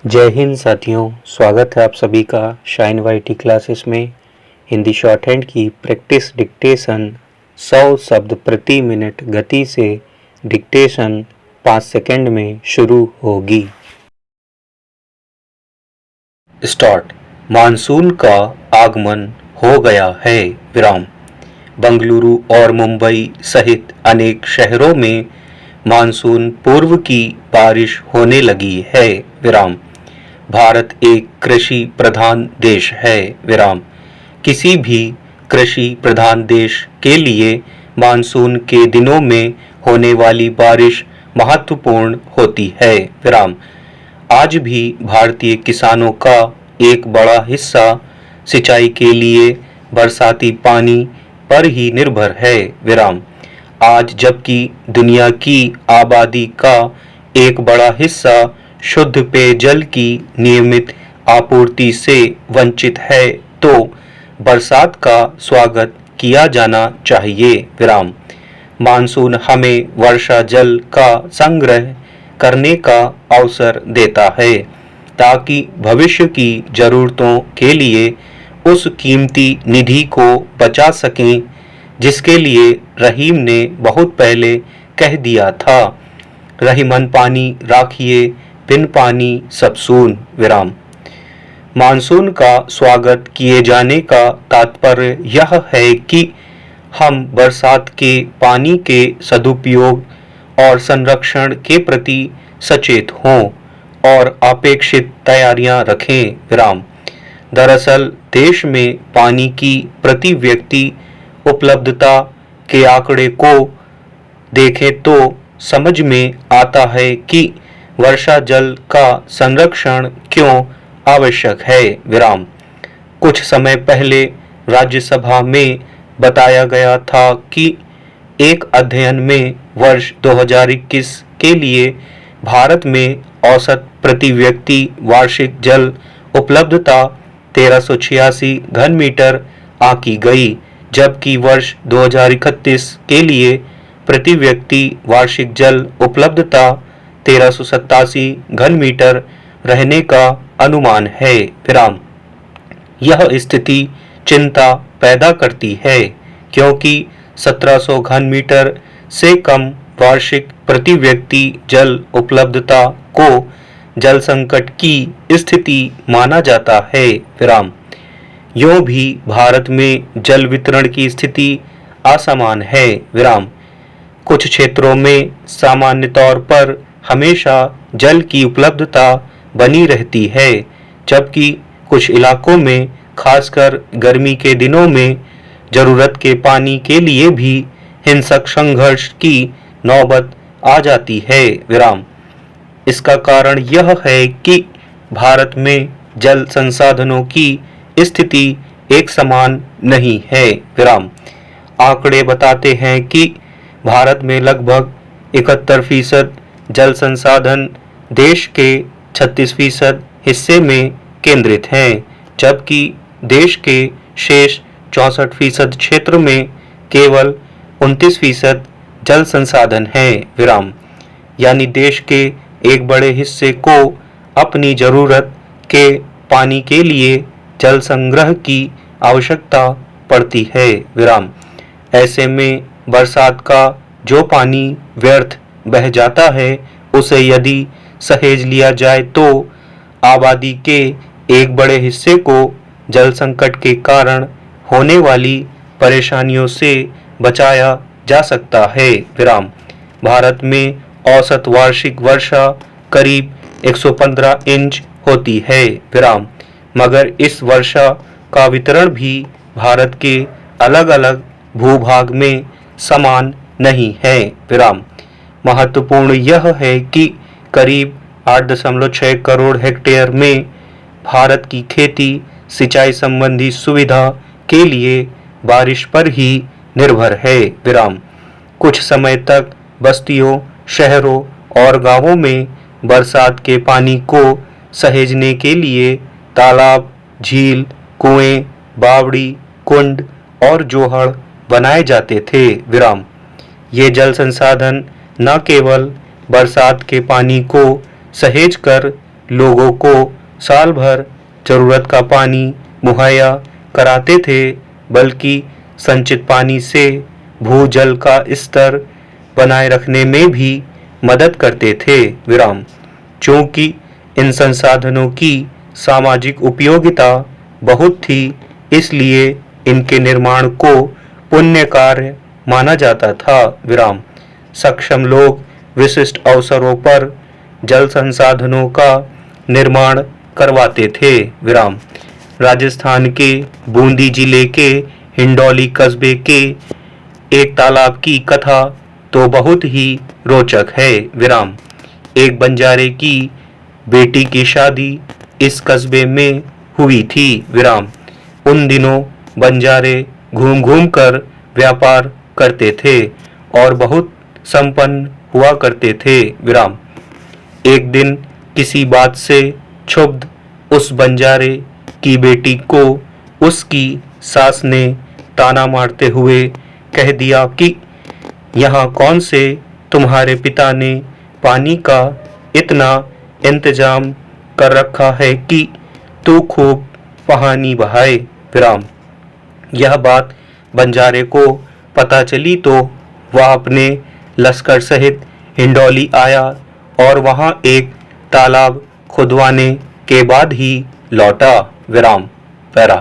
जय हिंद साथियों, स्वागत है आप सभी का शाइन वाईटी क्लासेस में। हिंदी शॉर्ट हैंड की प्रैक्टिस डिक्टेशन 100 शब्द प्रति मिनट गति से डिक्टेशन 5 सेकंड में शुरू होगी। स्टार्ट। मानसून का आगमन हो गया है विराम। बंगलुरु और मुंबई सहित अनेक शहरों में मानसून पूर्व की बारिश होने लगी है विराम। भारत एक कृषि प्रधान देश है विराम। किसी भी कृषि प्रधान देश के लिए मानसून के दिनों में होने वाली बारिश महत्वपूर्ण होती है विराम। आज भी भारतीय किसानों का एक बड़ा हिस्सा सिंचाई के लिए बरसाती पानी पर ही निर्भर है विराम। आज जबकि दुनिया की आबादी का एक बड़ा हिस्सा शुद्ध पेयजल की नियमित आपूर्ति से वंचित है, तो बरसात का स्वागत किया जाना चाहिए विराम। मानसून हमें वर्षा जल का संग्रह करने का अवसर देता है ताकि भविष्य की जरूरतों के लिए उस कीमती निधि को बचा सकें जिसके लिए रहीम ने बहुत पहले कह दिया था, रहीमन पानी राखिए बिन पानी सब सून विराम। मानसून का स्वागत किए जाने का तात्पर्य यह है कि हम बरसात के पानी के सदुपयोग और संरक्षण के प्रति सचेत हों और अपेक्षित तैयारियां रखें विराम। दरअसल देश में पानी की प्रति व्यक्ति उपलब्धता के आंकड़े को देखें तो समझ में आता है कि वर्षा जल का संरक्षण क्यों आवश्यक है विराम। कुछ समय पहले राज्यसभा में बताया गया था कि एक अध्ययन में वर्ष 2021 के लिए भारत में औसत प्रति व्यक्ति वार्षिक जल उपलब्धता 1386 घन मीटर आंकी गई, जबकि वर्ष 2031 के लिए प्रति व्यक्ति वार्षिक जल उपलब्धता 1387 घन मीटर रहने का अनुमान है विराम। यह स्थिति चिंता पैदा करती है क्योंकि 1700 घन मीटर से कम वार्षिक प्रति व्यक्ति जल उपलब्धता को जल संकट की स्थिति माना जाता है विराम। यूं भी भारत में जल वितरण की स्थिति असमान है विराम। कुछ क्षेत्रों में सामान्य तौर पर हमेशा जल की उपलब्धता बनी रहती है, जबकि कुछ इलाकों में खासकर गर्मी के दिनों में जरूरत के पानी के लिए भी हिंसक संघर्ष की नौबत आ जाती है विराम। इसका कारण यह है कि भारत में जल संसाधनों की स्थिति एक समान नहीं है विराम। आंकड़े बताते हैं कि भारत में लगभग 71% जल संसाधन देश के 36% हिस्से में केंद्रित हैं, जबकि देश के शेष 64% क्षेत्र में केवल 29% जल संसाधन हैं विराम। यानी देश के एक बड़े हिस्से को अपनी जरूरत के पानी के लिए जल संग्रह की आवश्यकता पड़ती है विराम। ऐसे में बरसात का जो पानी व्यर्थ बह जाता है उसे यदि सहेज लिया जाए तो आबादी के एक बड़े हिस्से को जल संकट के कारण होने वाली परेशानियों से बचाया जा सकता है विराम। भारत में औसत वार्षिक वर्षा करीब 115 इंच होती है विराम, मगर इस वर्षा का वितरण भी भारत के अलग अलग भूभाग में समान नहीं है विराम। महत्वपूर्ण यह है कि करीब 8.6 करोड़ हेक्टेयर में भारत की खेती सिंचाई संबंधी सुविधा के लिए बारिश पर ही निर्भर है विराम। कुछ समय तक बस्तियों, शहरों और गांवों में बरसात के पानी को सहेजने के लिए तालाब, झील, कुएं, बावड़ी, कुंड और जोहड़ बनाए जाते थे विराम। ये जल संसाधन न केवल बरसात के पानी को सहेज कर लोगों को साल भर जरूरत का पानी मुहैया कराते थे, बल्कि संचित पानी से भूजल का स्तर बनाए रखने में भी मदद करते थे। विराम। चूंकि इन संसाधनों की सामाजिक उपयोगिता बहुत थी, इसलिए इनके निर्माण को पुण्य कार्य माना जाता था। विराम। सक्षम लोग विशिष्ट अवसरों पर जल संसाधनों का निर्माण करवाते थे। विराम। राजस्थान के बूंदी जिले के हिंडौली कस्बे के एक तालाब की कथा तो बहुत ही रोचक है। विराम। एक बंजारे की बेटी की शादी इस कस्बे में हुई थी। विराम। उन दिनों बंजारे घूम घूम कर व्यापार करते थे और बहुत संपन्न हुआ करते थे। विराम। एक दिन किसी बात से क्षुब्ध उस बंजारे की बेटी को उसकी सास ने ताना मारते हुए कह दिया कि यहाँ कौन से तुम्हारे पिता ने पानी का इतना इंतजाम कर रखा है कि तू खूब पानी बहाए। विराम। यह बात बंजारे को पता चली तो वह अपने लश्कर सहित हिंडौली आया और वहां एक तालाब खुदवाने के बाद ही लौटा। विराम। पैरा।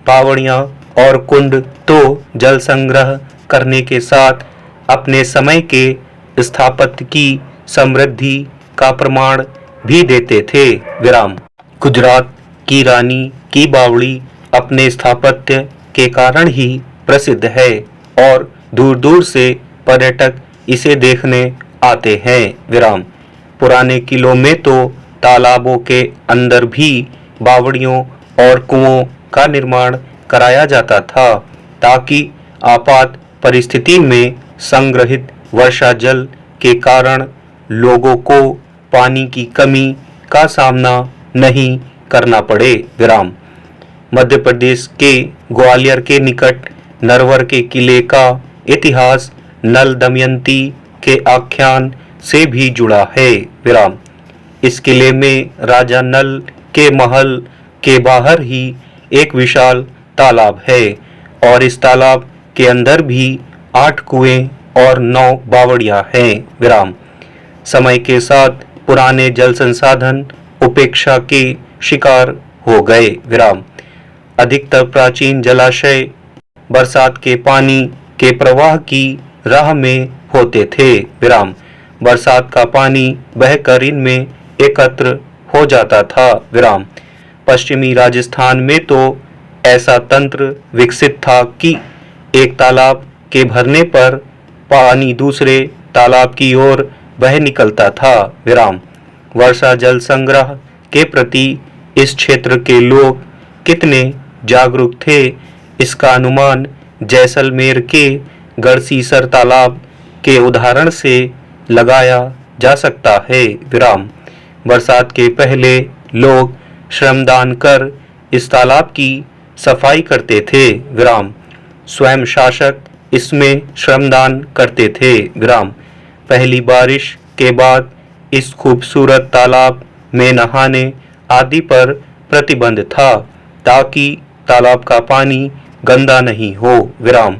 बावड़ियां और कुंड तो जल संग्रह करने के साथ अपने समय के स्थापत्य की समृद्धि का प्रमाण भी देते थे। विराम। गुजरात की रानी की बावड़ी अपने स्थापत्य के कारण ही प्रसिद्ध है और दूर दूर से पर्यटक इसे देखने आते हैं। विराम। पुराने किलों में तो तालाबों के अंदर भी बावड़ियों और कुओं का निर्माण कराया जाता था, ताकि आपात परिस्थिति में संग्रहित वर्षा जल के कारण लोगों को पानी की कमी का सामना नहीं करना पड़े। विराम। मध्य प्रदेश के ग्वालियर के निकट नरवर के किले का इतिहास नल दमयंती के आख्यान से भी जुड़ा है। विराम। इस किले में राजा नल के महल के बाहर ही एक विशाल तालाब है और इस तालाब के अंदर भी 8 कुएं और 9 बावड़ियां हैं। विराम। समय के साथ पुराने जल संसाधन उपेक्षा के शिकार हो गए। विराम। अधिकतर प्राचीन जलाशय बरसात के पानी के प्रवाह की राह में होते थे। विराम। बरसात का पानी बहकर इनमें एकत्र हो जाता था। विराम। पश्चिमी राजस्थान में तो ऐसा तंत्र विकसित था कि एक तालाब के भरने पर पानी दूसरे तालाब की ओर बह निकलता था। विराम। वर्षा जल संग्रह के प्रति इस क्षेत्र के लोग कितने जागरूक थे, इसका अनुमान जैसलमेर के गढ़सीसर तालाब के उदाहरण से लगाया जा सकता है। विराम। बरसात के पहले लोग श्रमदान कर इस तालाब की सफाई करते थे। विराम। स्वयं शासक इसमें श्रमदान करते थे। विराम। पहली बारिश के बाद इस खूबसूरत तालाब में नहाने आदि पर प्रतिबंध था, ताकि तालाब का पानी गंदा नहीं हो। विराम।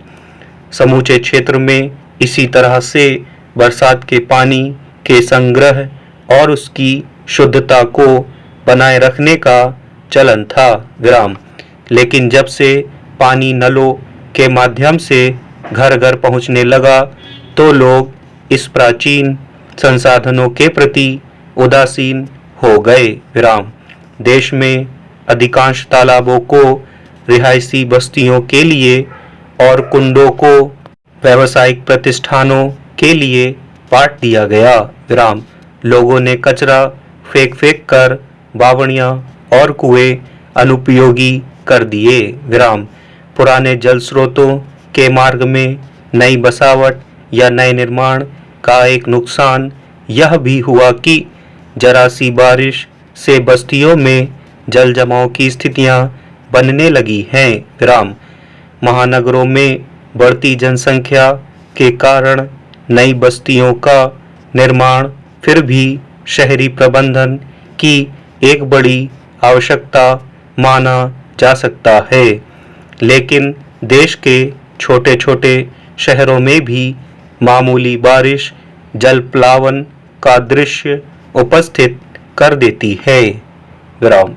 समूचे क्षेत्र में इसी तरह से बरसात के पानी के संग्रह और उसकी शुद्धता को बनाए रखने का चलन था। विराम। लेकिन जब से पानी नलों के माध्यम से घर घर पहुंचने लगा, तो लोग इस प्राचीन संसाधनों के प्रति उदासीन हो गए। विराम। देश में अधिकांश तालाबों को रिहायशी बस्तियों के लिए और कुंडों को व्यावसायिक प्रतिष्ठानों के लिए बांट दिया गया। विराम। लोगों ने कचरा फेंक फेंक कर बावड़ियां और कुएं अनुपयोगी कर दिए। विराम। पुराने जल स्रोतों के मार्ग में नई बसावट या नए निर्माण का एक नुकसान यह भी हुआ कि जरा सी बारिश से बस्तियों में जल जमाव की स्थितियां बनने लगी हैं। विराम। महानगरों में बढ़ती जनसंख्या के कारण नई बस्तियों का निर्माण फिर भी शहरी प्रबंधन की एक बड़ी आवश्यकता माना जा सकता है, लेकिन देश के छोटे-छोटे शहरों में भी मामूली बारिश जलप्लावन का दृश्य उपस्थित कर देती है। विराम।